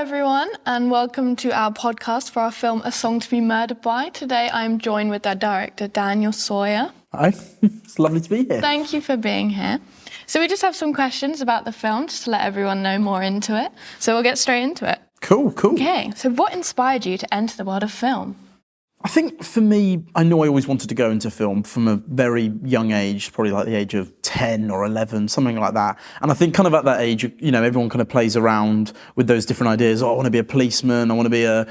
everyone, and welcome to our podcast for our film A Song to be Murdered By. Today I'm joined with our director, Daniel Sawyer. Hi, it's lovely to be here. Thank you for being here. So we just have some questions about the film, just to let everyone know more into it. So we'll get straight into it. Cool. Okay, so what inspired you to enter the world of film? I think for me, I know I always wanted to go into film from a very young age, probably like the age of 10 or 11, something like that. And I think kind of at that age, you know, everyone kind of plays around with those different ideas. Oh, I want to be a policeman, I want to be a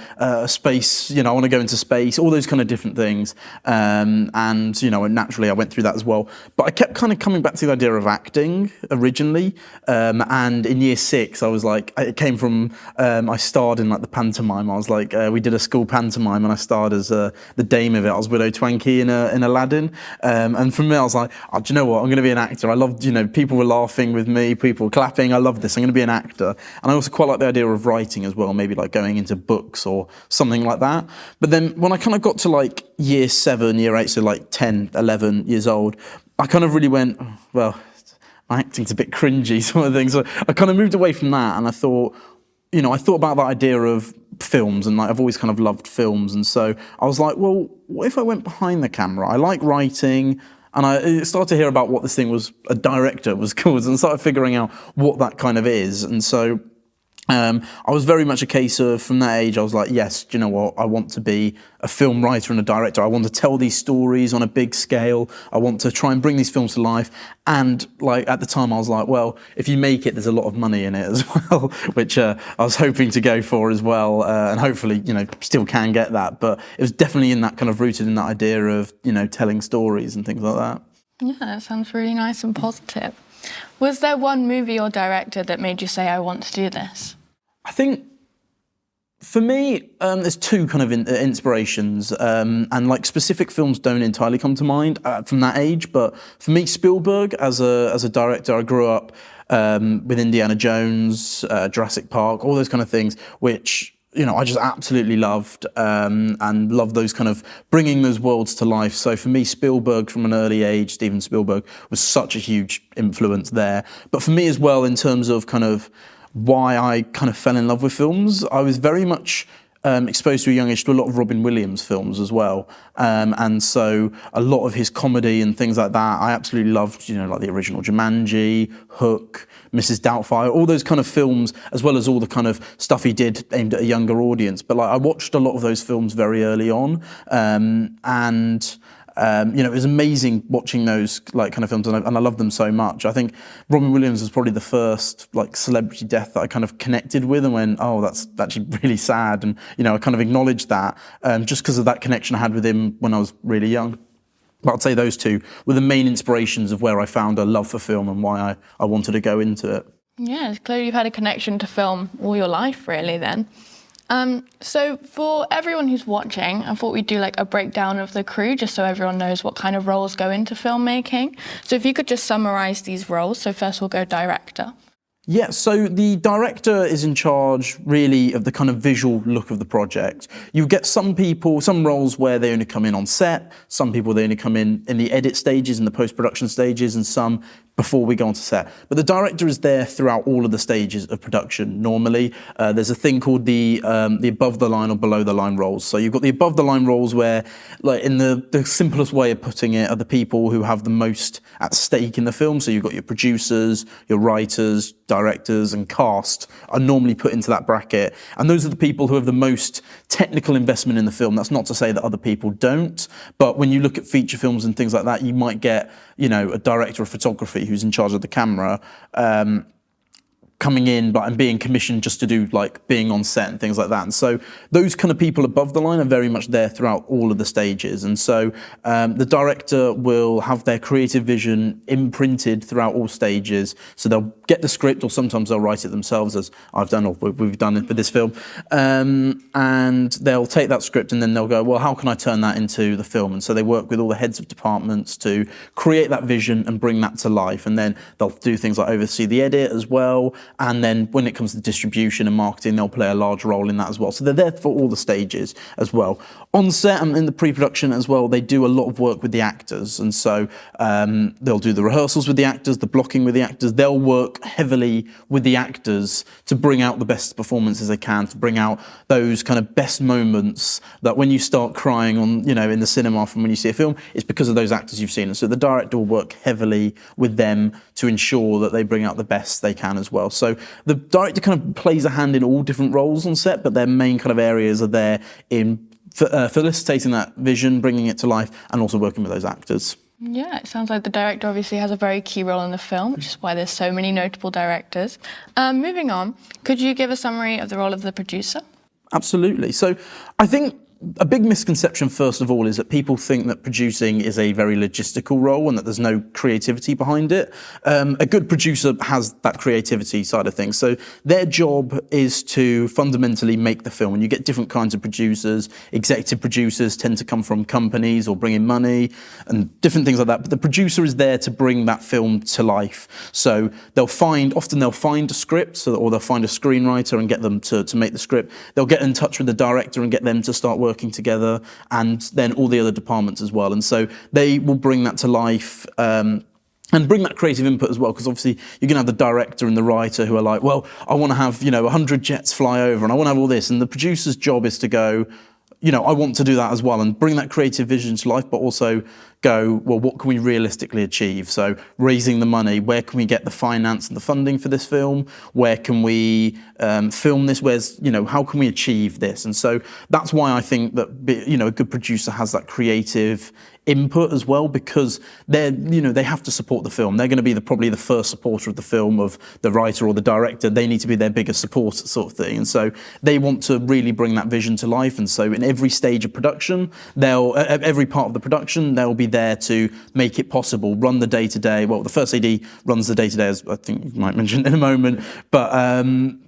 space, you know, I want to go into space, all those kind of different things. And, you know, naturally I went through that as well. But I kept kind of coming back to the idea of acting originally. And in year 6, I was like, it came from, I starred in like the pantomime. I was like, we did a school pantomime and I starred as the dame of it. I was Widow Twankey in Aladdin, and from me I was like, oh, do you know what? I'm going to be an actor. I loved, you know, people were laughing with me, people were clapping. I love this. I'm going to be an actor, and I also quite like the idea of writing as well. Maybe like going into books or something like that. But then when I kind of got to like year 7, year 8, so like 10, 11 years old, I kind of really went, oh, well, my acting's a bit cringy, sort of thing. So I kind of moved away from that, and I thought, you know, I thought about that idea of films, and like, I've always kind of loved films, and so I was like, well, what if I went behind the camera? I like writing, and I started to hear about what this thing was, a director was called, and started figuring out what that kind of is. And so I was very much a case of, from that age, I was like, yes, do you know what? I want to be a film writer and a director. I want to tell these stories on a big scale. I want to try and bring these films to life. And like at the time, I was like, well, if you make it, there's a lot of money in it as well, which I was hoping to go for as well. And hopefully, you know, still can get that. But it was definitely in that kind of rooted in that idea of, you know, telling stories and things like that. Yeah, that sounds really nice and positive. Was there one movie or director that made you say, I want to do this? I think for me, there's two kind of inspirations, and like specific films don't entirely come to mind from that age. But for me, Spielberg as a director, I grew up with Indiana Jones, Jurassic Park, all those kind of things, which, you know, I just absolutely loved, and loved those kind of bringing those worlds to life. So for me, Spielberg from an early age, Steven Spielberg, was such a huge influence there. But for me as well, in terms of kind of why I kind of fell in love with films, I was very much exposed to a young age to a lot of Robin Williams films as well. And so a lot of his comedy and things like that, I absolutely loved, you know, like the original Jumanji, Hook, Mrs. Doubtfire, all those kind of films, as well as all the kind of stuff he did aimed at a younger audience. But like, I watched a lot of those films very early on, you know, it was amazing watching those like kind of films, and I love them so much. I think Robin Williams was probably the first like celebrity death that I kind of connected with and went, oh, that's actually really sad. And, you know, I kind of acknowledged that just because of that connection I had with him when I was really young. But I'd say those two were the main inspirations of where I found a love for film and why I wanted to go into it. Yeah, it's clear you've had a connection to film all your life, really, then. So for everyone who's watching, I thought we'd do like a breakdown of the crew just so everyone knows what kind of roles go into filmmaking. So if you could just summarise these roles. So first we'll go director. Yeah, so the director is in charge really of the kind of visual look of the project. You get some people, some roles where they only come in on set, some people they only come in the edit stages and the post-production stages, and some before we go onto set. But the director is there throughout all of the stages of production normally. There's a thing called the above the line or below the line roles. So you've got the above the line roles where, like, in the simplest way of putting it, are the people who have the most at stake in the film. So you've got your producers, your writers, directors and cast are normally put into that bracket. And those are the people who have the most technical investment in the film. That's not to say that other people don't, but when you look at feature films and things like that, you might get, you know, a director of photography who's in charge of the camera, coming in and being commissioned just to do like being on set and things like that. And so those kind of people above the line are very much there throughout all of the stages. And so the director will have their creative vision imprinted throughout all stages. So they'll get the script, or sometimes they'll write it themselves, as I've done, or we've done it for this film. And they'll take that script and then they'll go, well, how can I turn that into the film? And so they work with all the heads of departments to create that vision and bring that to life. And then they'll do things like oversee the edit as well. and then when it comes to distribution and marketing, they'll play a large role in that as well. So they're there for all the stages as well. On set and in the pre-production as well, they do a lot of work with the actors, and so they'll do the rehearsals with the actors, the blocking with the actors. They'll work heavily with the actors to bring out the best performances they can, to bring out those kind of best moments that when you start crying on, in the cinema from when you see a film, it's because of those actors you've seen. And so the director will work heavily with them to ensure that they bring out the best they can as well. So the director kind of plays a hand in all different roles on set, but their main kind of areas are there in facilitating that vision, bringing it to life, and also working with those actors. Yeah, it sounds like the director obviously has a very key role in the film, which is why there's so many notable directors. Moving on, could you give a summary of the role of the producer? Absolutely. So I think a big misconception, first of all, is that people think that producing is a very logistical role and that there's no creativity behind it. A good producer has that creativity side of things. So their job is to fundamentally make the film. And you get different kinds of producers. Executive producers tend to come from companies or bring in money and different things like that. But the producer is there to bring that film to life. So often they'll find a script, or they'll find a screenwriter and get them to make the script. They'll get in touch with the director and get them to start working together, and then all the other departments as well. And so they will bring that to life and bring that creative input as well, because obviously you're going to have the director and the writer who are like, well, I want to have 100 jets fly over and I want to have all this, and the producer's job is to go, I want to do that as well, and bring that creative vision to life, but also go, well, what can we realistically achieve? So raising the money, where can we get the finance and the funding for this film? Where can we film this? How can we achieve this? And so that's why I think that, a good producer has that creative input as well, because they have to support the film. They're going to be probably the first supporter of the film, of the writer or the director. They need to be their biggest supporter, sort of thing. And so they want to really bring that vision to life. And so in every stage of production, every part of the production, they'll be there to make it possible, run the day-to-day. Well, the first AD runs the day-to-day, as I think you might mention in a moment, but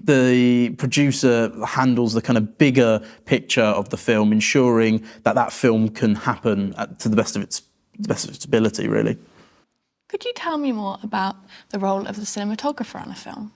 the producer handles the kind of bigger picture of the film, ensuring that film can happen to the best of its ability, really. Could you tell me more about the role of the cinematographer on a film?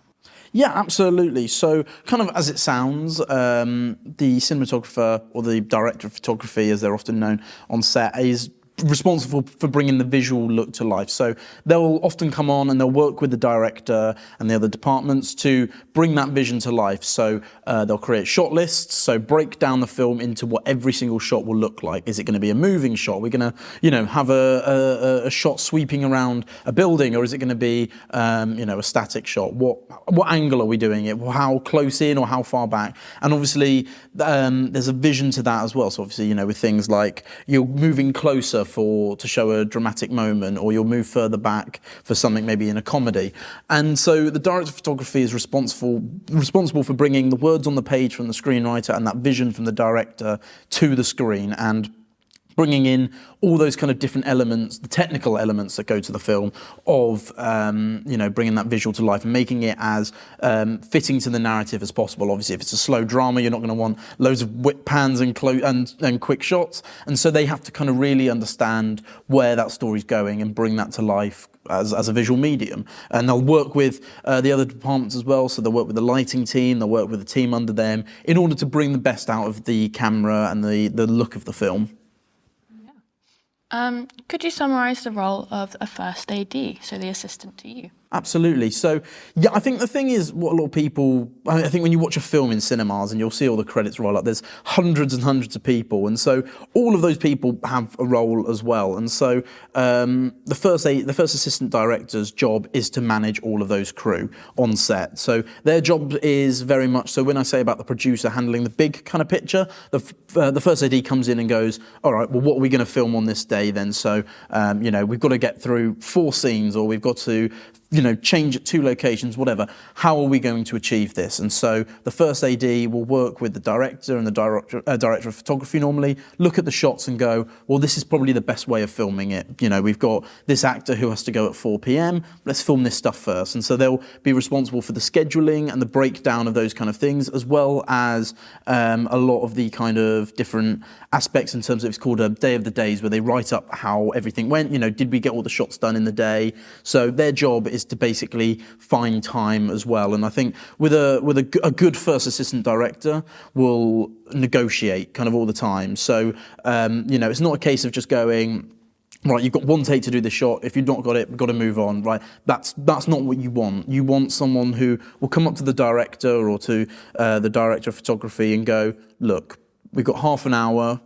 Yeah, absolutely. So kind of as it sounds, the cinematographer, or the director of photography, as they're often known on set, is responsible for bringing the visual look to life. So they'll often come on and they'll work with the director and the other departments to bring that vision to life. So they'll create shot lists, so break down the film into what every single shot will look like. Is it going to be a moving shot? We're going to, have a shot sweeping around a building, or is it going to be, a static shot? What angle are we doing it? How close in or how far back? And obviously, there's a vision to that as well. So obviously, with things like you're moving closer to show a dramatic moment, or you'll move further back for something maybe in a comedy. And so the director of photography is responsible for bringing the words on the page from the screenwriter and that vision from the director to the screen, and bringing in all those kind of different elements, the technical elements that go to the film, of bringing that visual to life and making it as fitting to the narrative as possible. Obviously, if it's a slow drama, you're not going to want loads of whip pans and quick shots, and so they have to kind of really understand where that story's going and bring that to life as a visual medium. And they'll work with the other departments as well. So they'll work with the lighting team, they'll work with the team under them in order to bring the best out of the camera and the look of the film. Could you summarise the role of a first AD, so the assistant to you? Absolutely. So, yeah, I think the thing is, what a lot of people, I think when you watch a film in cinemas and you'll see all the credits roll up, there's hundreds and hundreds of people. And so all of those people have a role as well. And so the first assistant director's job is to manage all of those crew on set. So their job is very much, so when I say about the producer handling the big kind of picture, the first AD comes in and goes, all right, well, what are we going to film on this day then? So, we've got to get through 4 scenes, or we've got to change at 2 locations, whatever. How are we going to achieve this? And so the first AD will work with the director and the director of photography normally, look at the shots and go, well, this is probably the best way of filming it. We've got this actor who has to go at 4 p.m. Let's film this stuff first. And so they'll be responsible for the scheduling and the breakdown of those kind of things, as well as a lot of the kind of different aspects in terms of, it's called a day of the days, where they write up how everything went. Did we get all the shots done in the day? So their job is to basically find time as well. And I think with a good first assistant director will negotiate kind of all the time. So, it's not a case of just going, right, you've got one take to do the shot. If you've not got it, we've got to move on, right? That's not what you want. You want someone who will come up to the director or to the director of photography and go, look, we've got half an hour.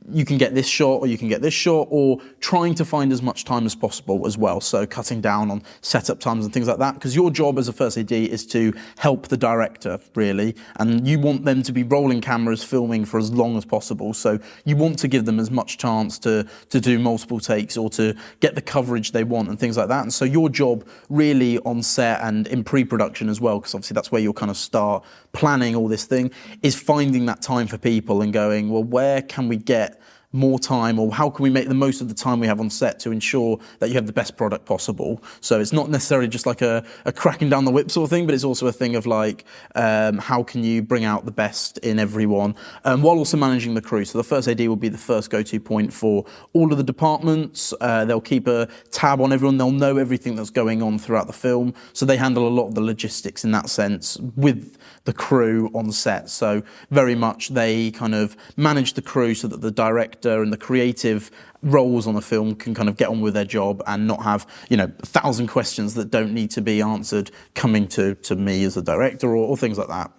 You can get this shot or you can get this shot, or trying to find as much time as possible as well. So cutting down on setup times and things like that, because your job as a first AD is to help the director, really. And you want them to be rolling cameras, filming for as long as possible. So you want to give them as much chance to do multiple takes or to get the coverage they want and things like that. And so your job really on set and in pre-production as well, because obviously that's where you'll kind of start planning all this thing, is finding that time for people and going, well, where can we get more time, or how can we make the most of the time we have on set to ensure that you have the best product possible? So it's not necessarily just like a cracking down the whip sort of thing, but it's also a thing of like, how can you bring out the best in everyone, while also managing the crew. So the first AD will be the first go-to point for all of the departments. They'll keep a tab on everyone. They'll know everything that's going on throughout the film. So they handle a lot of the logistics in that sense with the crew on set. So very much they kind of manage the crew so that the director and the creative roles on a film can kind of get on with their job and not have, 1,000 questions that don't need to be answered coming to me as a director or things like that.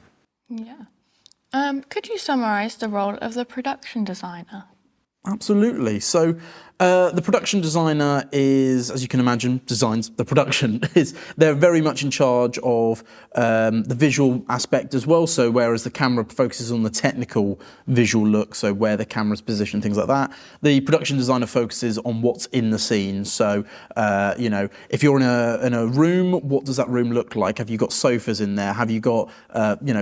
Yeah. Could you summarise the role of the production designer? Absolutely. So the production designer is, as you can imagine, designs the production. They're very much in charge of the visual aspect as well. So whereas the camera focuses on the technical visual look, so where the camera's positioned, things like that, the production designer focuses on what's in the scene. So, if you're in a room, what does that room look like? Have you got sofas in there? Have you got,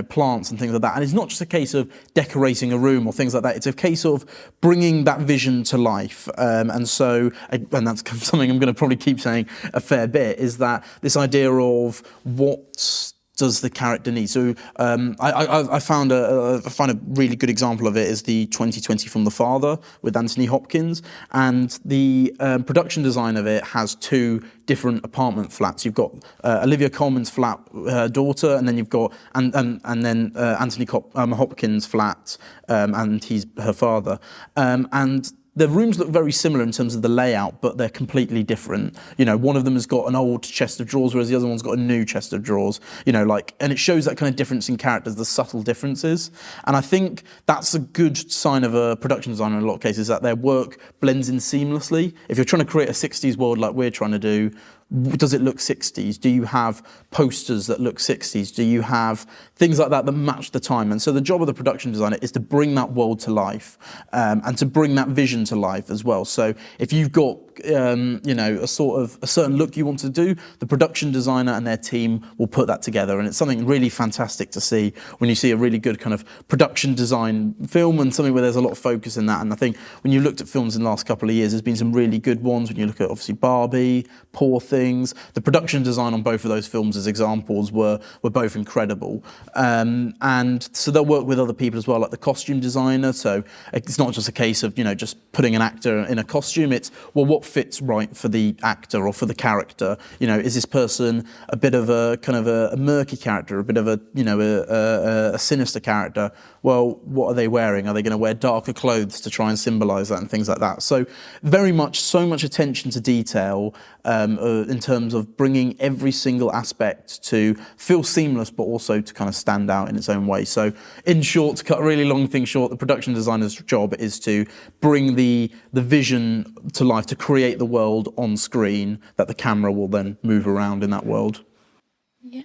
plants and things like that? And it's not just a case of decorating a room or things like that. It's a case of bringing that vision to life. And that's something I'm going to probably keep saying a fair bit, is that this idea of what does the character need? So I found a really good example of it is the 2020 film The Father with Anthony Hopkins, and the production design of it has two different apartment flats. You've got Olivia Colman's flat, her daughter, and then you've got and then Anthony Hopkins' flat, and he's her father, and the rooms look very similar in terms of the layout, but they're completely different. One of them has got an old chest of drawers, whereas the other one's got a new chest of drawers. And it shows that kind of difference in characters, the subtle differences. And I think that's a good sign of a production designer in a lot of cases, that their work blends in seamlessly. If you're trying to create a 60s world like we're trying to do, does it look 60s? Do you have posters that look 60s? Do you have things like that match the time? And so the job of the production designer is to bring that world to life, and to bring that vision to life as well. So if you've got a certain look you want to do, the production designer and their team will put that together, and it's something really fantastic to see when you see a really good kind of production design film and something where there's a lot of focus in that. And I think when you looked at films in the last couple of years, there's been some really good ones. When you look at obviously Barbie, Poor Things, the production design on both of those films as examples were both incredible. And so they'll work with other people as well, like the costume designer. So it's not just a case of just putting an actor in a costume. It's, well, what fits right for the actor or for the character? Is this person a bit of a kind of a murky character, a bit of a sinister character? Well, what are they wearing? Are they going to wear darker clothes to try and symbolise that and things like that? So very much, so much attention to detail in terms of bringing every single aspect to feel seamless, but also to kind of stand out in its own way. So in short, to cut a really long thing short, the production designer's job is to bring the vision to life, to create the world on screen that the camera will then move around in that world. Yeah.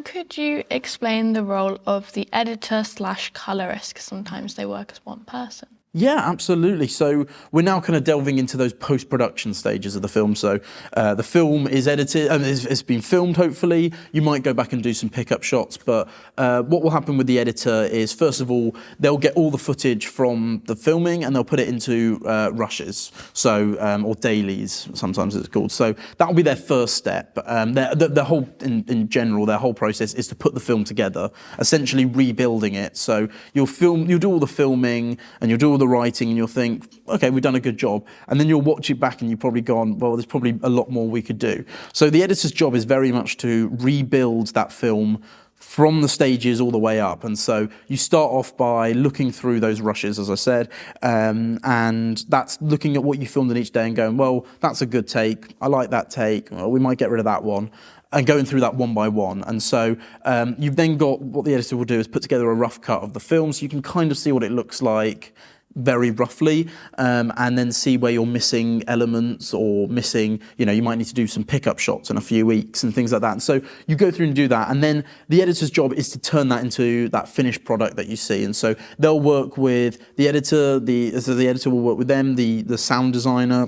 Could you explain the role of the editor/colorist? Because sometimes they work as one person. Yeah, absolutely. So we're now kind of delving into those post-production stages of the film. So the film is edited, and it's been filmed, hopefully. You might go back and do some pickup shots, but what will happen with the editor is, first of all, they'll get all the footage from the filming and they'll put it into rushes, or dailies, sometimes it's called. So that will be their first step. The whole, in general, their whole process is to put the film together, essentially rebuilding it. So you'll do all the filming and you'll do all all the writing and you'll think, okay, we've done a good job. And then you'll watch it back and you've probably gone, well, there's probably a lot more we could do. So the editor's job is very much to rebuild that film from the stages all the way up. And so you start off by looking through those rushes, as I said, and that's looking at what you filmed in each day and going, well, that's a good take. I like that take. Well, we might get rid of that one. And going through that one by one. And so you've then got, what the editor will do is put together a rough cut of the film so you can kind of see what it looks like very roughly, and then see where you're missing elements or missing, you might need to do some pickup shots in a few weeks and things like that. And so you go through and do that, and then the editor's job is to turn that into that finished product that you see. And so they'll work with the editor, the editor will work with them, the sound designer,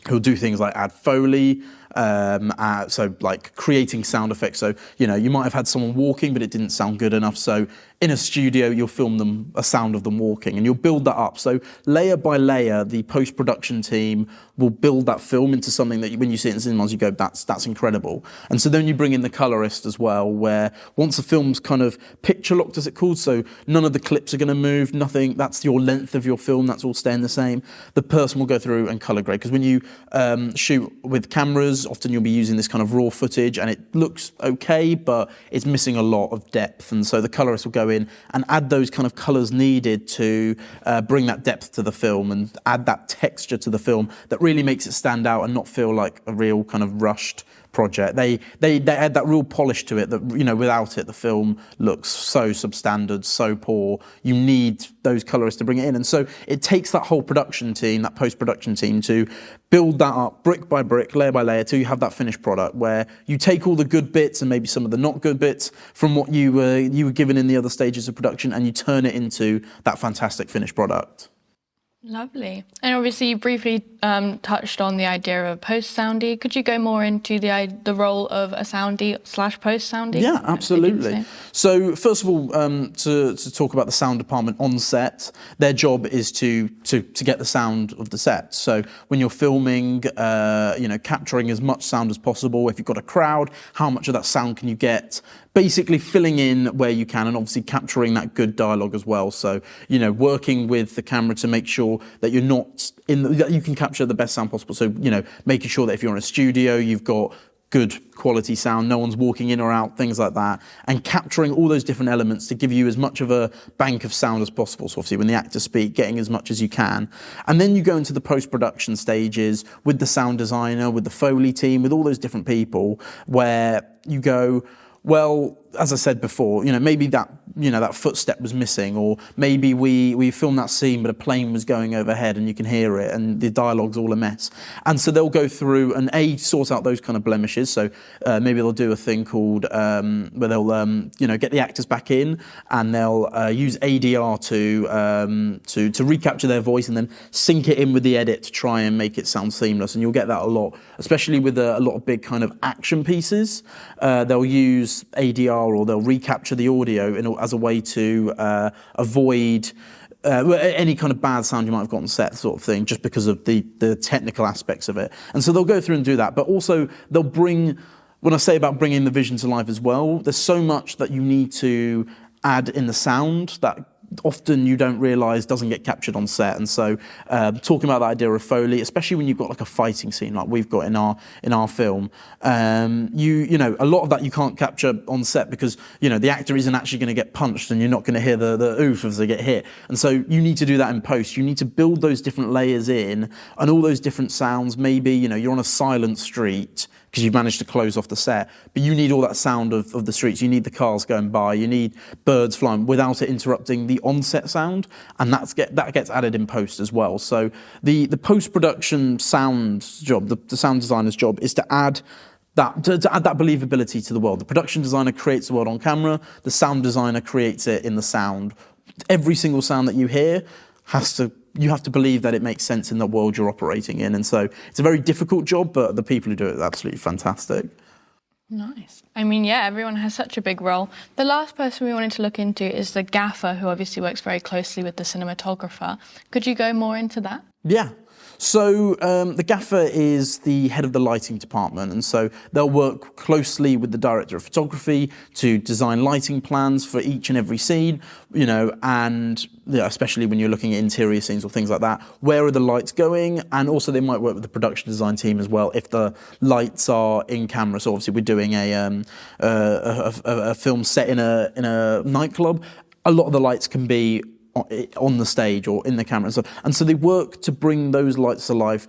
who'll do things like add Foley, so like creating sound effects. So, you might have had someone walking, but it didn't sound good enough. So in a studio, you'll film a sound of them walking and you'll build that up. So layer by layer, the post-production team will build that film into something that when you see it in cinemas, you go, that's incredible. And so then you bring in the colorist as well, where once the film's kind of picture locked, as it's called, so none of the clips are going to move, nothing, that's your length of your film, that's all staying the same. The person will go through and color grade, because when you shoot with cameras, often you'll be using this kind of raw footage and it looks okay, but it's missing a lot of depth. And so the colorist will go in and add those kind of colors needed to bring that depth to the film and add that texture to the film that really makes it stand out and not feel like a real kind of rushed project. They add that real polish to it that, without it, the film looks so substandard, so poor. You need those colorists to bring it in. And so it takes that whole production team, that post-production team, to build that up brick by brick, layer by layer, till you have that finished product where you take all the good bits and maybe some of the not good bits from what you were given in the other stages of production, and you turn it into that fantastic finished product. Lovely. And obviously you briefly touched on the idea of a post-soundy. Could you go more into the role of a soundy / post-soundy? Yeah, absolutely. So first of all, to talk about the sound department on set, their job is to get the sound of the set. So when you're filming, capturing as much sound as possible. If you've got a crowd, how much of that sound can you get? Basically filling in where you can, and obviously capturing that good dialogue as well. So, working with the camera to make sure that you're not that you can capture the best sound possible. So, making sure that if you're in a studio, you've got good quality sound, no one's walking in or out, things like that, and capturing all those different elements to give you as much of a bank of sound as possible. So obviously when the actors speak, getting as much as you can. And then you go into the post-production stages with the sound designer, with the Foley team, with all those different people, where you go, well, as I said before, maybe that footstep was missing, or maybe we filmed that scene but a plane was going overhead and you can hear it and the dialogue's all a mess. And so they'll go through and sort out those kind of blemishes. So maybe they'll do a thing called where they'll get the actors back in, and they'll use ADR to recapture their voice and then sync it in with the edit to try and make it sound seamless. And you'll get that a lot, especially with a lot of big kind of action pieces. They'll use ADR, or they'll recapture the audio as a way to avoid any kind of bad sound you might have got on set, sort of thing, just because of the technical aspects of it. And so they'll go through and do that, but also they'll bring, when I say about bringing the vision to life as well, there's so much that you need to add in the sound that often you don't realise doesn't get captured on set. And so talking about the idea of Foley, especially when you've got like a fighting scene like we've got in our film, a lot of that you can't capture on set because the actor isn't actually going to get punched and you're not going to hear the oof as they get hit. And so you need to do that in post. You need to build those different layers in and all those different sounds. Maybe you're on a silent street because you've managed to close off the set, but you need all that sound of the streets. You need the cars going by. You need birds flying without it interrupting the on-set sound, and that gets added in post as well. So the post-production sound job, the sound designer's job, is to add that believability to the world. The production designer creates the world on camera. The sound designer creates it in the sound. Every single sound that you hear you have to believe that it makes sense in the world you're operating in. And so it's a very difficult job, but the people who do it are absolutely fantastic. Nice. I mean, yeah, everyone has such a big role. The last person we wanted to look into is the gaffer, who obviously works very closely with the cinematographer. Could you go more into that? Yeah. So the gaffer is the head of the lighting department, and so they'll work closely with the director of photography to design lighting plans for each and every scene, and especially when you're looking at interior scenes or things like that. Where are the lights going? And also they might work with the production design team as well if the lights are in camera. So obviously we're doing a film set in a nightclub. A lot of the lights can be on the stage or in the camera. And so they work to bring those lights to life,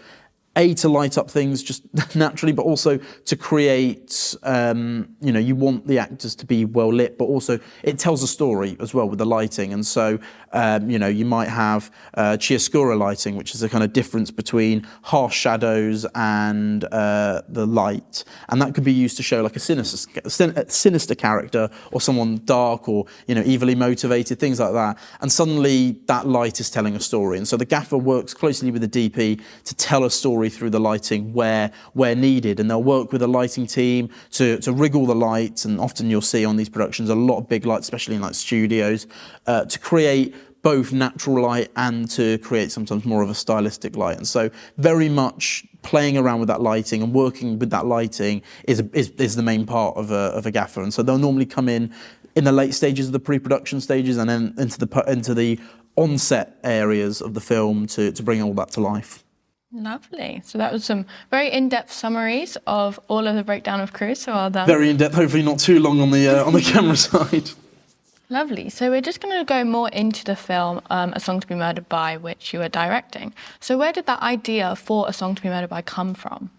to light up things just naturally, but also to create, you want the actors to be well lit, but also it tells a story as well with the lighting. And so, you might have chiaroscuro lighting, which is a kind of difference between harsh shadows and the light. And that could be used to show like a sinister character or someone dark or, evilly motivated, things like that. And suddenly that light is telling a story. And so the gaffer works closely with the DP to tell a story through the lighting where needed, and they'll work with a lighting team to rig all the lights. And often you'll see on these productions a lot of big lights, especially in like studios, to create both natural light and to create sometimes more of a stylistic light. And so very much playing around with that lighting and working with that lighting is the main part of a gaffer. And so they'll normally come in the late stages of the pre-production stages and then into the on-set areas of the film to bring all that to life. Lovely. So that was some very in-depth summaries of all of the breakdown of crew. So well done. Very in-depth. Hopefully not too long on the camera side. Lovely. So we're just going to go more into the film, A Song to Be Murdered By, which you were directing. So where did that idea for A Song to Be Murdered By come from?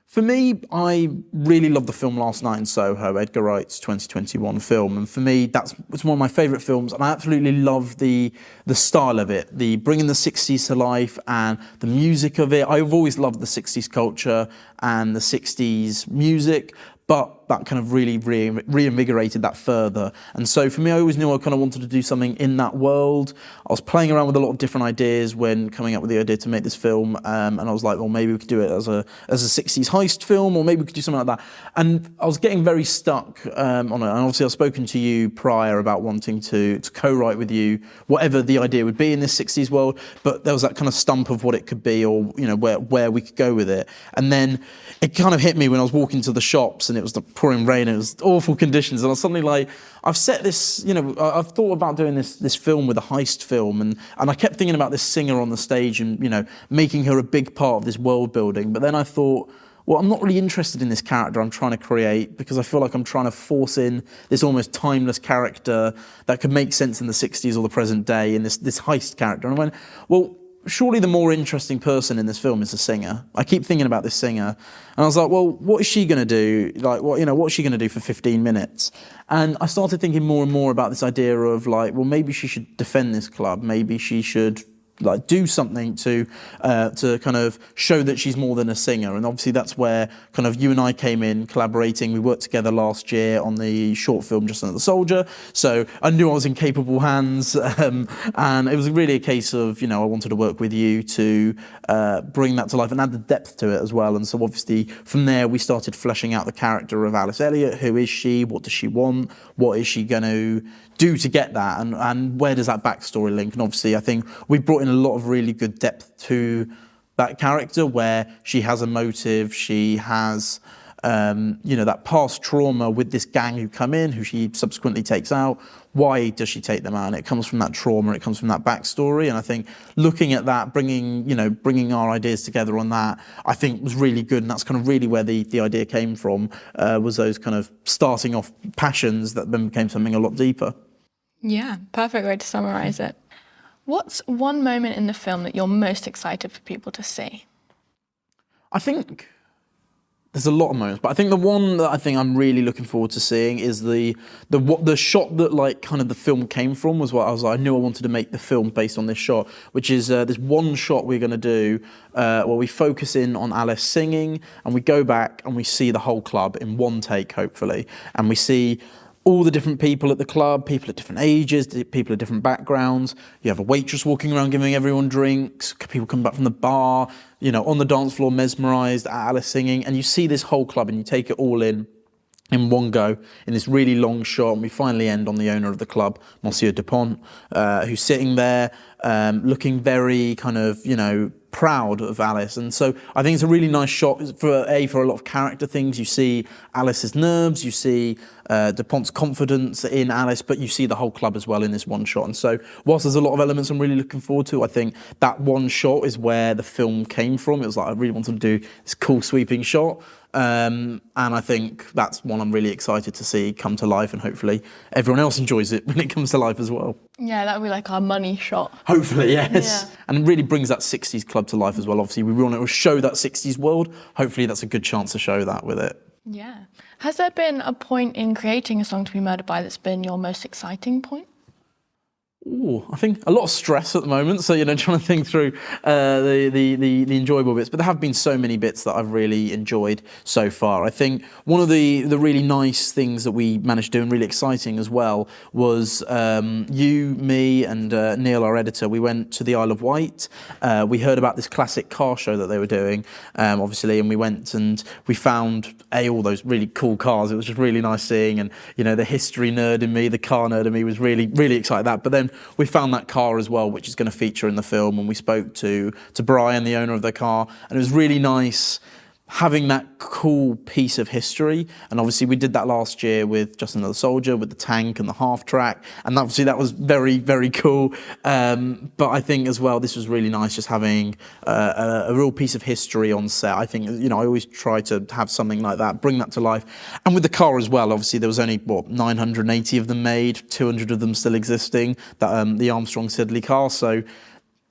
For me, I really loved the film Last Night in Soho, Edgar Wright's 2021 film, and for me, it's one of my favourite films, and I absolutely love the style of it, the bringing the 60s to life and the music of it. I've always loved the 60s culture and the 60s music, but that kind of really reinvigorated that further. And so for me, I always knew I kind of wanted to do something in that world. I was playing around with a lot of different ideas when coming up with the idea to make this film, and I was like, well, maybe we could do it as a 60s heist film, or maybe we could do something like that. And I was getting very stuck on it. And obviously I've spoken to you prior about wanting to co-write with you whatever the idea would be in this 60s world, but there was that kind of stump of what it could be, or where we could go with it. And then it kind of hit me when I was walking to the shops and it was the pouring rain, it was awful conditions, and I was suddenly like, I've set this, I've thought about doing this film with a heist film, and I kept thinking about this singer on the stage and, making her a big part of this world building. But then I thought, well, I'm not really interested in this character I'm trying to create, because I feel like I'm trying to force in this almost timeless character that could make sense in the 60s or the present day in this heist character. And I went, well, surely the more interesting person in this film is the singer. I keep thinking about this singer, and I was like, well, what is she going to do? Like, what's she going to do for 15 minutes? And I started thinking more and more about this idea of like, well, maybe she should defend this club. Maybe she should like do something to kind of show that she's more than a singer. And obviously that's where kind of you and I came in collaborating. We worked together last year on the short film Just Another Soldier, so I knew I was in capable hands, and it was really a case of I wanted to work with you to bring that to life and add the depth to it as well. And so obviously from there we started fleshing out the character of Alice Elliott. Who is she? What does she want? What is she going to do to get that, and where does that backstory link? And obviously I think we brought in a lot of really good depth to that character, where she has a motive, she has that past trauma with this gang who come in, who she subsequently takes out. Why does she take them out? And it comes from that trauma, it comes from that backstory. And I think looking at that, bringing our ideas together on that, I think was really good. And that's kind of really where the idea came from, was those kind of starting off passions that then became something a lot deeper. Yeah, perfect way to summarise it. What's one moment in the film that you're most excited for people to see? I think there's a lot of moments, but I think the one that I think I'm really looking forward to seeing is the shot that like kind of the film came from. Was what I was like, I knew I wanted to make the film based on this shot, which is this one shot we're going to do where we focus in on Alice singing, and we go back and we see the whole club in one take, hopefully, and we see all the different people at the club, people at different ages, people at different backgrounds. You have a waitress walking around giving everyone drinks, people come back from the bar, on the dance floor mesmerised at Alice singing, and you see this whole club and you take it all in one go, in this really long shot, and we finally end on the owner of the club, Monsieur Dupont, who's sitting there, looking very kind of, proud of Alice. And so I think it's a really nice shot for a lot of character things. You see Alice's nerves, you see DuPont's confidence in Alice, but you see the whole club as well in this one shot. And so whilst there's a lot of elements I'm really looking forward to, I think that one shot is where the film came from. It was like I really wanted to do this cool sweeping shot. And I think that's one I'm really excited to see come to life, and hopefully everyone else enjoys it when it comes to life as well. Yeah, that would be like our money shot. Hopefully, yes. Yeah. And it really brings that 60s club to life as well. Obviously, we want to show that 60s world. Hopefully that's a good chance to show that with it. Yeah. Has there been a point in creating A Song to Be Murdered By that's been your most exciting point? Ooh, I think a lot of stress at the moment, so trying to think through the enjoyable bits. But there have been so many bits that I've really enjoyed so far. I think one of the really nice things that we managed to do, and really exciting as well, was you, me, and Neil, our editor. We went to the Isle of Wight. We heard about this classic car show that they were doing, obviously, and we went and we found all those really cool cars. It was just really nice seeing, and the history nerd in me, the car nerd in me, was really excited at that. But then we found that car as well, which is going to feature in the film, and we spoke to Brian, the owner of the car, and it was really nice having that cool piece of history. And obviously we did that last year with Just Another Soldier, with the tank and the half track, and obviously that was very cool. But I think as well, this was really nice, just having a real piece of history on set. I think I always try to have something like that, bring that to life. And with the car as well, obviously there was only 980 of them made, 200 of them still existing, that the Armstrong Siddeley car. So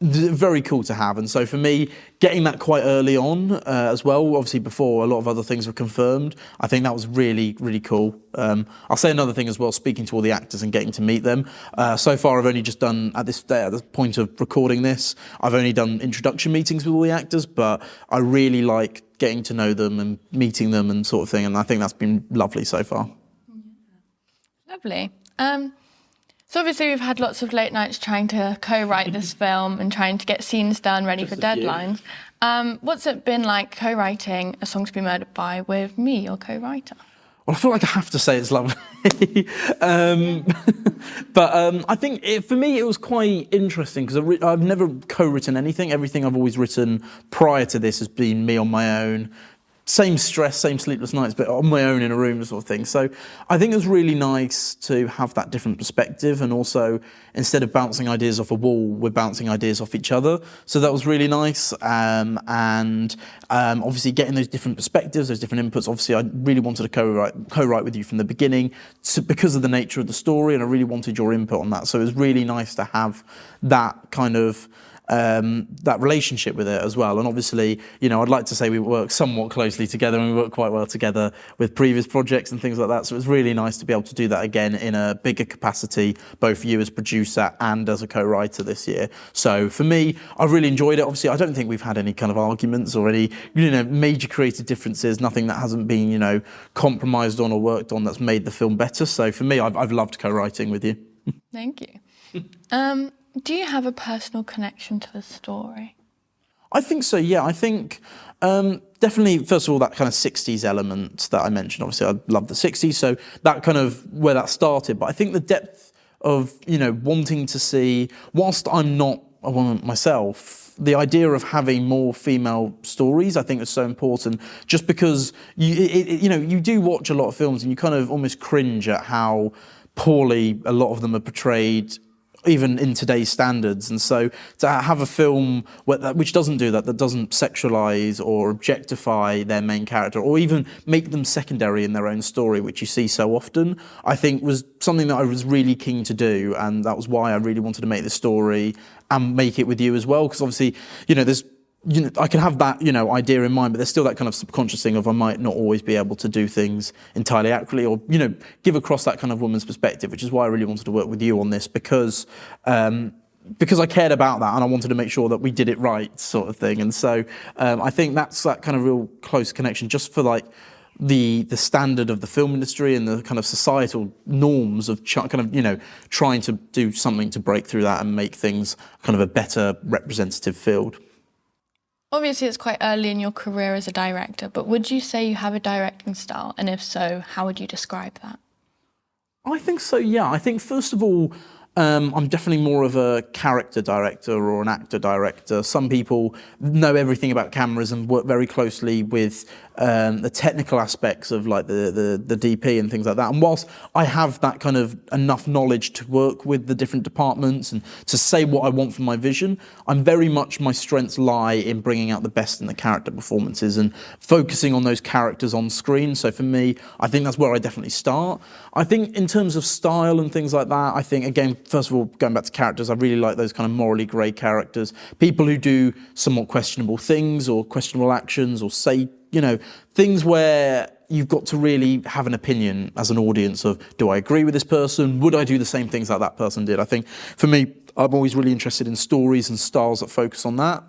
very cool to have. And so for me, getting that quite early on as well, obviously before a lot of other things were confirmed, I think that was really cool. I'll say another thing as well, speaking to all the actors and getting to meet them. So far I've only just done, at the point of recording this, I've only done introduction meetings with all the actors, but I really like getting to know them and meeting them and sort of thing, and I think that's been lovely so far. Lovely. So obviously we've had lots of late nights trying to co-write this film and trying to get scenes done ready for deadlines. What's it been like co-writing A Song to Be Murdered By with me, your co-writer? Well, I feel like I have to say it's lovely. But I think for me it was quite interesting because I've never co-written anything. Everything I've always written prior to this has been me on my own. Same stress, same sleepless nights, but on my own in a room sort of thing. So I think it was really nice to have that different perspective, and also instead of bouncing ideas off a wall, we're bouncing ideas off each other. So that was really nice. And obviously getting those different perspectives, those different inputs. Obviously I really wanted to co-write with you from the beginning because of the nature of the story, and I really wanted your input on that. So it was really nice to have that kind of that relationship with it as well. And obviously, I'd like to say we work somewhat closely together, and we work quite well together with previous projects and things like that. So it was really nice to be able to do that again in a bigger capacity, both you as producer and as a co-writer this year. So for me, I've really enjoyed it. Obviously, I don't think we've had any kind of arguments or any, major creative differences, nothing that hasn't been, compromised on or worked on that's made the film better. So for me, I've loved co-writing with you. Thank you. Do you have a personal connection to the story? I think so, yeah. I think definitely, first of all, that kind of 60s element that I mentioned. Obviously, I love the 60s, so that kind of where that started. But I think the depth of, wanting to see, whilst I'm not a woman myself, the idea of having more female stories, I think, is so important. Just because you do watch a lot of films and you kind of almost cringe at how poorly a lot of them are portrayed, even in today's standards. And so to have a film which doesn't do that doesn't sexualise or objectify their main character, or even make them secondary in their own story, which you see so often, I think was something that I was really keen to do. And that was why I really wanted to make this story and make it with you as well. Because obviously, there's I can have that, idea in mind, but there's still that kind of subconscious thing of I might not always be able to do things entirely accurately, or, give across that kind of woman's perspective, which is why I really wanted to work with you on this, because I cared about that and I wanted to make sure that we did it right, sort of thing. And so I think that's that kind of real close connection, just for like the standard of the film industry and the kind of societal norms of trying to do something to break through that and make things kind of a better representative field. Obviously, it's quite early in your career as a director, but would you say you have a directing style? And if so, how would you describe that? I think so, yeah. I think, first of all, I'm definitely more of a character director or an actor director. Some people know everything about cameras and work very closely with the technical aspects of like the DP and things like that. And whilst I have that kind of enough knowledge to work with the different departments and to say what I want for my vision, I'm very much, my strengths lie in bringing out the best in the character performances and focusing on those characters on screen. So for me, I think that's where I definitely start. I think in terms of style and things like that, I think, again, first of all, going back to characters, I really like those kind of morally grey characters. People who do somewhat questionable things or questionable actions or say, things where you've got to really have an opinion as an audience of, do I agree with this person? Would I do the same things like that person did? I think for me, I'm always really interested in stories and styles that focus on that.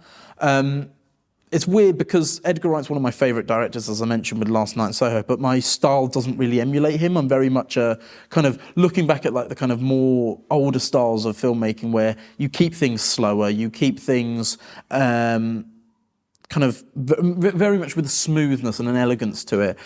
It's weird because Edgar Wright's one of my favourite directors, as I mentioned with Last Night in Soho, but my style doesn't really emulate him. I'm very much kind of looking back at like the kind of more older styles of filmmaking where you keep things slower, you keep things kind of very much with a smoothness and an elegance to it,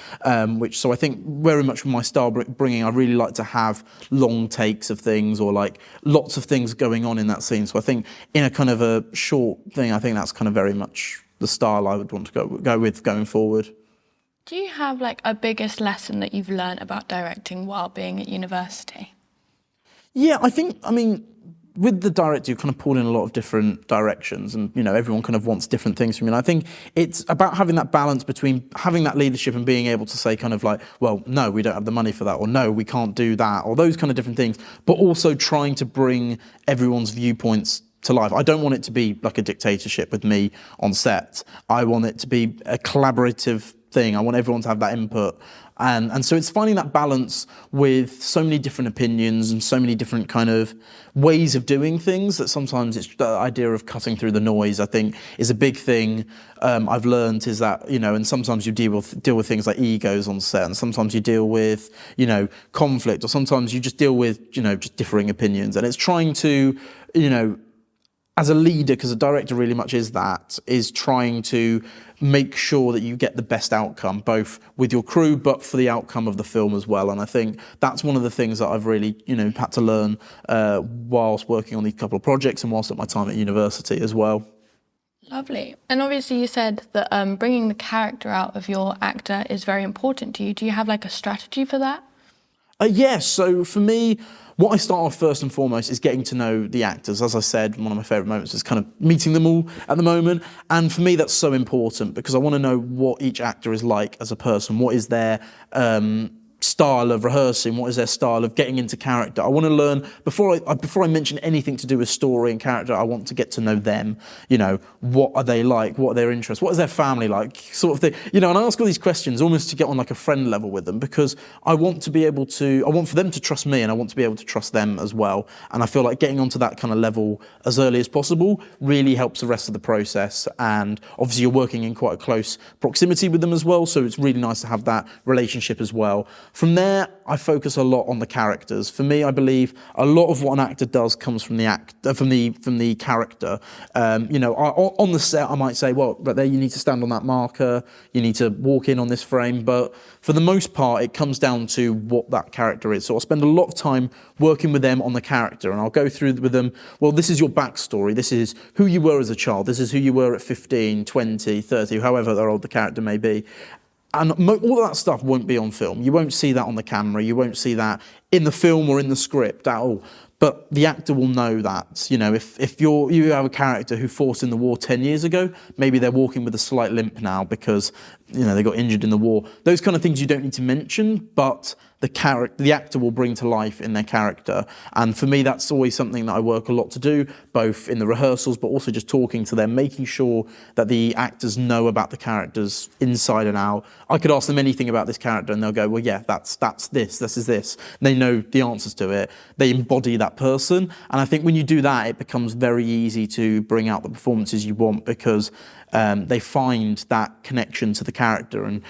so I think very much with my style bringing, I really like to have long takes of things or like lots of things going on in that scene. So I think in a kind of a short thing, I think that's kind of very much the style I would want to go with going forward. Do you have like a biggest lesson that you've learned about directing while being at university? Yeah, I mean, with the director, you kind of pulled in a lot of different directions and, everyone kind of wants different things from you. And I think it's about having that balance between having that leadership and being able to say kind of like, well, no, we don't have the money for that, or no, we can't do that, or those kind of different things, but also trying to bring everyone's viewpoints to life. I don't want it to be like a dictatorship with me on set. I want it to be a collaborative thing. I want everyone to have that input. And so it's finding that balance with so many different opinions and so many different kind of ways of doing things that sometimes it's the idea of cutting through the noise, I think, is a big thing. I've learned is that, and sometimes you deal with things like egos on set, and sometimes you deal with, conflict, or sometimes you just deal with, just differing opinions. And it's trying to, as a leader, because a director really much is trying to make sure that you get the best outcome, both with your crew, but for the outcome of the film as well. And I think that's one of the things that I've really, had to learn whilst working on these couple of projects and whilst at my time at university as well. Lovely. And obviously you said that bringing the character out of your actor is very important to you. Do you have like a strategy for that? Yes. So for me, what I start off first and foremost is getting to know the actors. As I said, one of my favourite moments is kind of meeting them all at the moment. And for me, that's so important because I want to know what each actor is like as a person. What is their style of rehearsing? What is their style of getting into character? I want to learn, before I mention anything to do with story and character, I want to get to know them. What are they like? What are their interests? What is their family like? Sort of thing. And I ask all these questions almost to get on like a friend level with them because I want for them to trust me and I want to be able to trust them as well. And I feel like getting onto that kind of level as early as possible really helps the rest of the process. And obviously you're working in quite a close proximity with them as well. So it's really nice to have that relationship as well. From there, I focus a lot on the characters. For me, I believe a lot of what an actor does comes from the character. On the set, I might say, well, right there, you need to stand on that marker, you need to walk in on this frame. But for the most part, it comes down to what that character is. So I'll spend a lot of time working with them on the character, and I'll go through with them, well, this is your backstory, this is who you were as a child, this is who you were at 15, 20, 30, however old the character may be. And all of that stuff won't be on film. You won't see that on the camera. You won't see that in the film or in the script at all. But the actor will know that. If you have a character who fought in the war 10 years ago, maybe they're walking with a slight limp now because they got injured in the war. Those kind of things you don't need to mention, but the actor will bring to life in their character. And for me, that's always something that I work a lot to do, both in the rehearsals, but also just talking to them, making sure that the actors know about the characters inside and out. I could ask them anything about this character and they'll go, well, yeah, that's this is this. And they know the answers to it. They embody that person. And I think when you do that, it becomes very easy to bring out the performances you want because they find that connection to the character. And,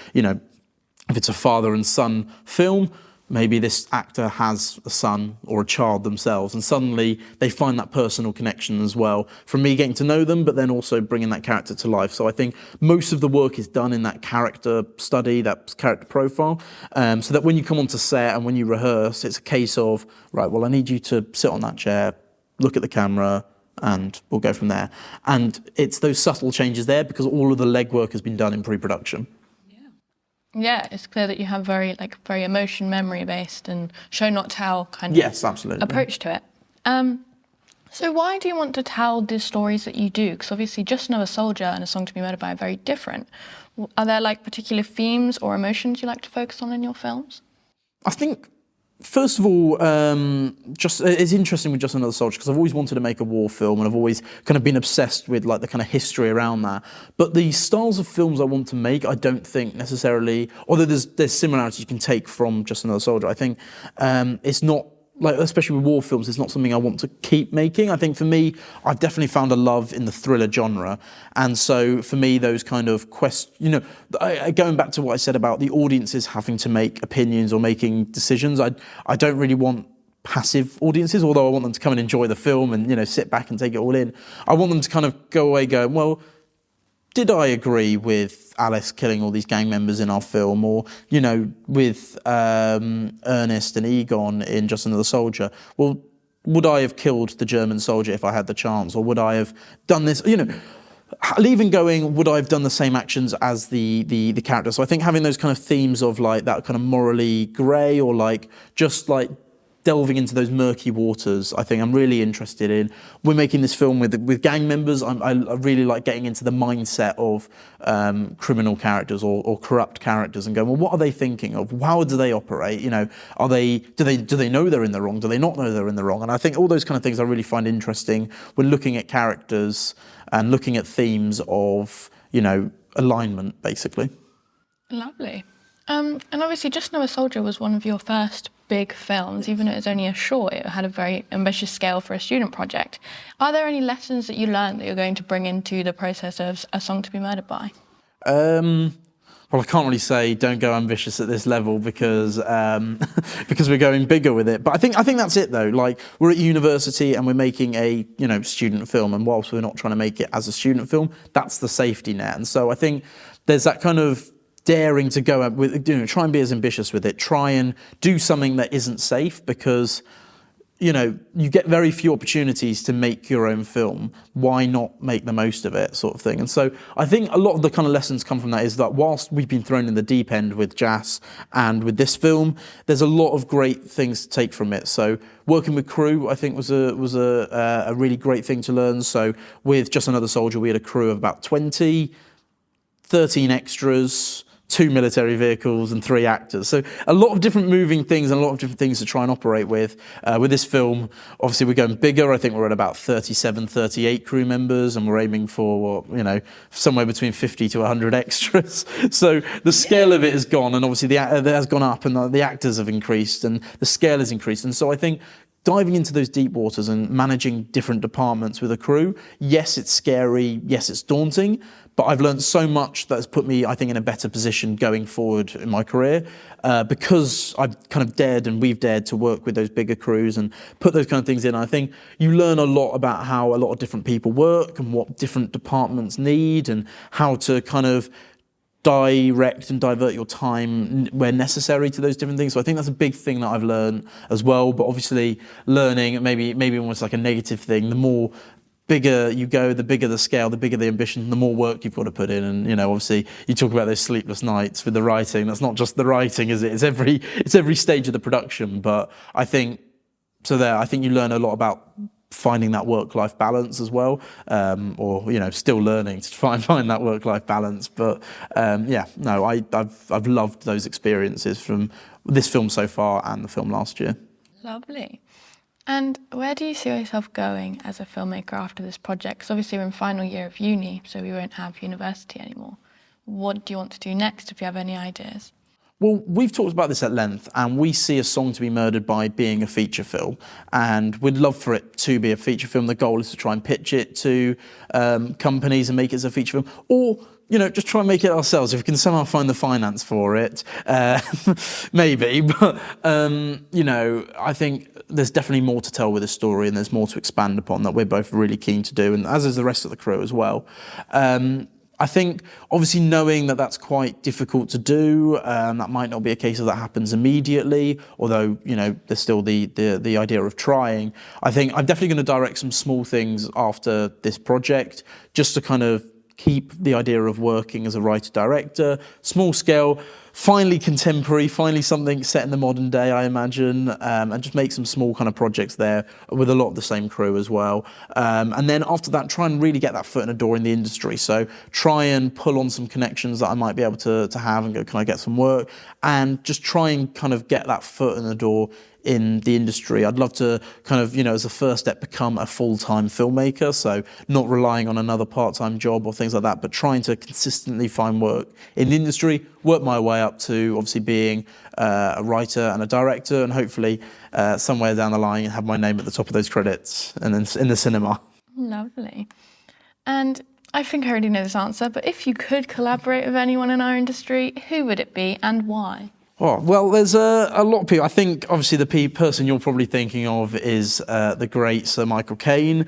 if it's a father and son film, maybe this actor has a son or a child themselves, and suddenly they find that personal connection as well from me getting to know them, but then also bringing that character to life. So I think most of the work is done in that character study, that character profile, so that when you come onto set and when you rehearse, it's a case of, right, well, I need you to sit on that chair, look at the camera, and we'll go from there. And it's those subtle changes there because all of the legwork has been done in pre-production. Yeah, it's clear that you have very emotion memory based and show not tell kind of yes, absolutely. approach to it. So why do you want to tell the stories that you do? Because obviously Just Another Soldier and A Song to Be Murdered By are very different. Are there like particular themes or emotions you like to focus on in your films? I think, first of all, it's interesting with Just Another Soldier because I've always wanted to make a war film and I've always kind of been obsessed with like the kind of history around that. But the styles of films I want to make, I don't think necessarily, although there's similarities you can take from Just Another Soldier, I think it's not, like, especially with war films, it's not something I want to keep making. I think for me, I've definitely found a love in the thriller genre. And so for me, those kind of going back to what I said about the audiences having to make opinions or making decisions, I don't really want passive audiences, although I want them to come and enjoy the film and, sit back and take it all in. I want them to kind of go away going, well, did I agree with Alice killing all these gang members in our film, or with Ernest and Egon in Just Another Soldier? Well, would I have killed the German soldier if I had the chance, or would I have done this? Leaving going, would I have done the same actions as the character? So I think having those kind of themes of like that kind of morally grey, or like just like delving into those murky waters, I think I'm really interested in. We're making this film with gang members. I really like getting into the mindset of criminal characters or corrupt characters and going, well, what are they thinking of? How do they operate? Do they know they're in the wrong? Do they not know they're in the wrong? And I think all those kind of things I really find interesting when looking at characters and looking at themes of, alignment, basically. Lovely. And obviously Just Another Soldier was one of your first big films. Even though it was only a short, it had a very ambitious scale for a student project. Are there any lessons that you learned that you're going to bring into the process of A Song to Be Murdered By? Well, I can't really say don't go ambitious at this level because because we're going bigger with it. But I think that's it though. Like, we're at university and we're making a student film, and whilst we're not trying to make it as a student film, that's the safety net. And so I think there's that kind of daring to go with, try and be as ambitious with it. Try and do something that isn't safe, because you get very few opportunities to make your own film. Why not make the most of it, sort of thing? And so I think a lot of the kind of lessons come from that, is that whilst we've been thrown in the deep end with Jas and with this film, there's a lot of great things to take from it. So working with crew, I think, was a really great thing to learn. So with Just Another Soldier, we had a crew of about 20, 13 extras, 2 military vehicles and 3 actors. So a lot of different moving things and a lot of different things to try and operate with. With this film, obviously we're going bigger. I think we're at about 37, 38 crew members, and we're aiming for, somewhere between 50 to 100 extras. So the scale of it has gone, and obviously that has gone up, and the actors have increased and the scale has increased. And so I think diving into those deep waters and managing different departments with a crew, yes, it's scary, yes, it's daunting, but I've learned so much that has put me, I think, in a better position going forward in my career, because I've kind of we've dared to work with those bigger crews and put those kind of things in. I think you learn a lot about how a lot of different people work and what different departments need, and how to kind of direct and divert your time where necessary to those different things. So I think that's a big thing that I've learned as well. But obviously learning, maybe almost like a negative thing, the more bigger you go, the bigger the scale, the bigger the ambition, the more work you've got to put in. And obviously you talk about those sleepless nights with the writing. That's not just the writing, is it? It's every stage of the production. But I think I think you learn a lot about finding that work-life balance as well, or still learning to try and find that work-life balance. But I've loved those experiences from this film so far and the film last year. Lovely. And where do you see yourself going as a filmmaker after this project? Because obviously we're in final year of uni, so we won't have university anymore. What do you want to do next, if you have any ideas? Well, we've talked about this at length, and we see A Song to Be Murdered By being a feature film, and we'd love for it to be a feature film. The goal is to try and pitch it to companies and make it as a feature film, or just try and make it ourselves. If we can somehow find the finance for it, maybe. But, I think there's definitely more to tell with the story and there's more to expand upon that we're both really keen to do, and as is the rest of the crew as well. I think, obviously, knowing that that's quite difficult to do, that might not be a case of that happens immediately, although, there's still the idea of trying. I think I'm definitely going to direct some small things after this project, just to kind of keep the idea of working as a writer-director, small scale, finally contemporary, finally something set in the modern day, I imagine, and just make some small kind of projects there with a lot of the same crew as well. And then after that, try and really get that foot in the door in the industry. So try and pull on some connections that I might be able to have and go, can I get some work? And just try and kind of get that foot in the door in the industry. I'd love to kind of, as a first step, become a full-time filmmaker, so not relying on another part-time job or things like that, but trying to consistently find work in the industry, work my way up to obviously being a writer and a director, and hopefully somewhere down the line have my name at the top of those credits and then in the cinema. Lovely. And I think I already know this answer, but if you could collaborate with anyone in our industry, who would it be and why? Oh, well, there's a lot of people. I think, obviously, the person you're probably thinking of is the great Sir Michael Caine.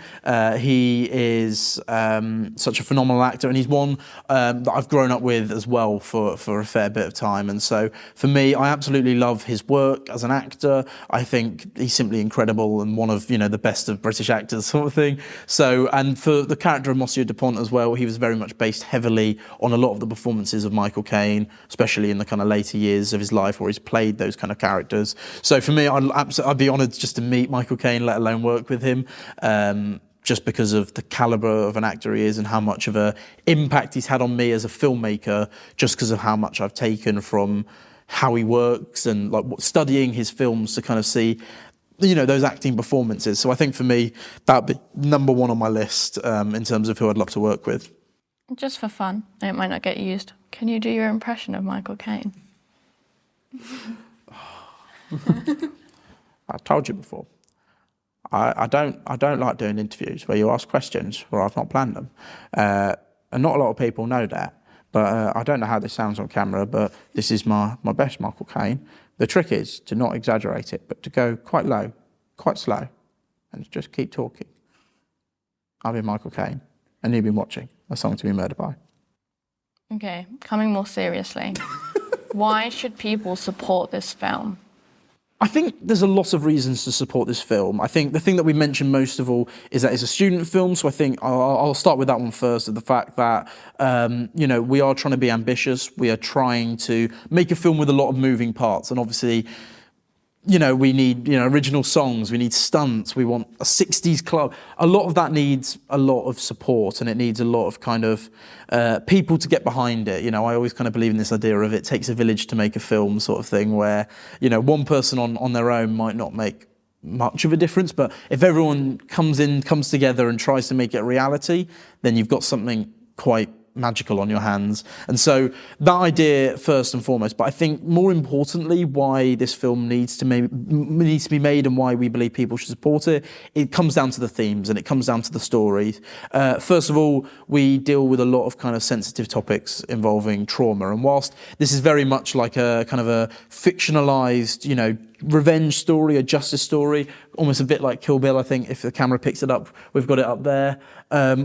He is such a phenomenal actor, and he's one that I've grown up with as well for a fair bit of time. And so, for me, I absolutely love his work as an actor. I think he's simply incredible and one of, the best of British actors, sort of thing. So, and for the character of Monsieur Dupont as well, he was very much based heavily on a lot of the performances of Michael Caine, especially in the kind of later years of his life where he's played those kind of characters. So for me, I'd be honoured just to meet Michael Caine, let alone work with him, just because of the calibre of an actor he is and how much of an impact he's had on me as a filmmaker, just because of how much I've taken from how he works and like studying his films to kind of see those acting performances. So I think for me, that'd be number one on my list in terms of who I'd love to work with. Just for fun, it might not get used. Can you do your impression of Michael Caine? I've told you before. I don't like doing interviews where you ask questions where I've not planned them, and not a lot of people know that. But I don't know how this sounds on camera, but this is my best Michael Caine. The trick is to not exaggerate it, but to go quite low, quite slow, and just keep talking. I've been Michael Caine, and you've been watching A Song to Be Murdered By. Okay, coming more seriously. Why should people support this film? I think there's a lot of reasons to support this film. I think the thing that we mentioned most of all is that it's a student film, so I think I'll start with that one first, the fact that, we are trying to be ambitious. We are trying to make a film with a lot of moving parts, and obviously, we need, original songs, we need stunts, we want a 60s club. A lot of that needs a lot of support, and it needs a lot of kind of people to get behind it. I always kind of believe in this idea of it takes a village to make a film sort of thing, where, one person on their own might not make much of a difference, but if everyone comes together and tries to make it a reality, then you've got something quite magical on your hands. And so that idea first and foremost, but I think more importantly why this film needs to be made and why we believe people should support it, it comes down to the themes and it comes down to the stories. First of all, we deal with a lot of kind of sensitive topics involving trauma, and whilst this is very much like a kind of a fictionalized, revenge story, a justice story, almost a bit like Kill Bill, I think, if the camera picks it up, we've got it up there,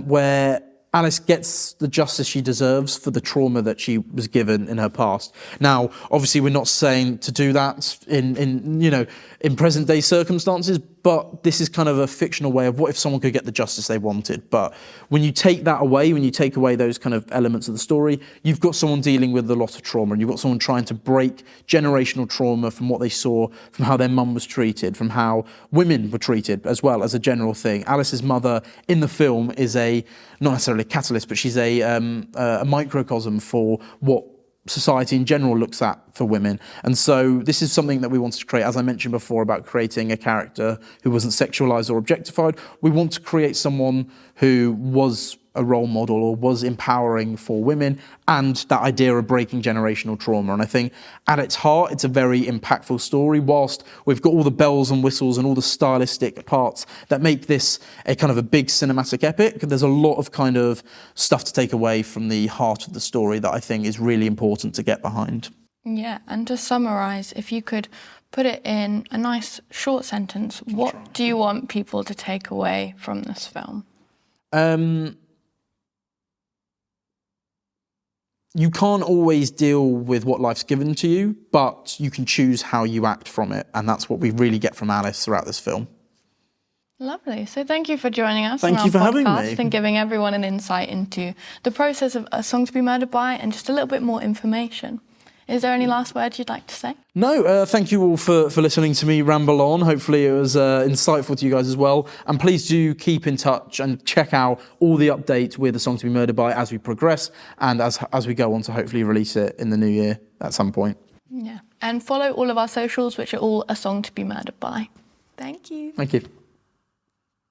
where Alice gets the justice she deserves for the trauma that she was given in her past. Now, obviously, we're not saying to do that in present day circumstances, but this is kind of a fictional way of what if someone could get the justice they wanted. But when you take that away, when you take away those kind of elements of the story, you've got someone dealing with a lot of trauma, and you've got someone trying to break generational trauma from what they saw, from how their mum was treated, from how women were treated as well as a general thing. Alice's mother in the film is not necessarily a catalyst, but she's a microcosm for what society in general looks at for women. And so this is something that we wanted to create, as I mentioned before, about creating a character who wasn't sexualized or objectified. We want to create someone who was a role model or was empowering for women, and that idea of breaking generational trauma. And I think at its heart, it's a very impactful story. Whilst we've got all the bells and whistles and all the stylistic parts that make this a kind of a big cinematic epic, there's a lot of kind of stuff to take away from the heart of the story that I think is really important to get behind. Yeah, and to summarise, if you could put it in a nice short sentence, what do you want people to take away from this film? You can't always deal with what life's given to you, but you can choose how you act from it. And that's what we really get from Alice throughout this film. Lovely. So thank you for joining us Thank on you for our having podcast me. and giving everyone an insight into the process of A Song to Be Murdered By and just a little bit more information. Is there any last words you'd like to say? No, thank you all for listening to me ramble on. Hopefully it was insightful to you guys as well. And please do keep in touch and check out all the updates with A Song to Be Murdered By as we progress and as we go on to hopefully release it in the new year at some point. Yeah. And follow all of our socials, which are all A Song to Be Murdered By. Thank you. Thank you.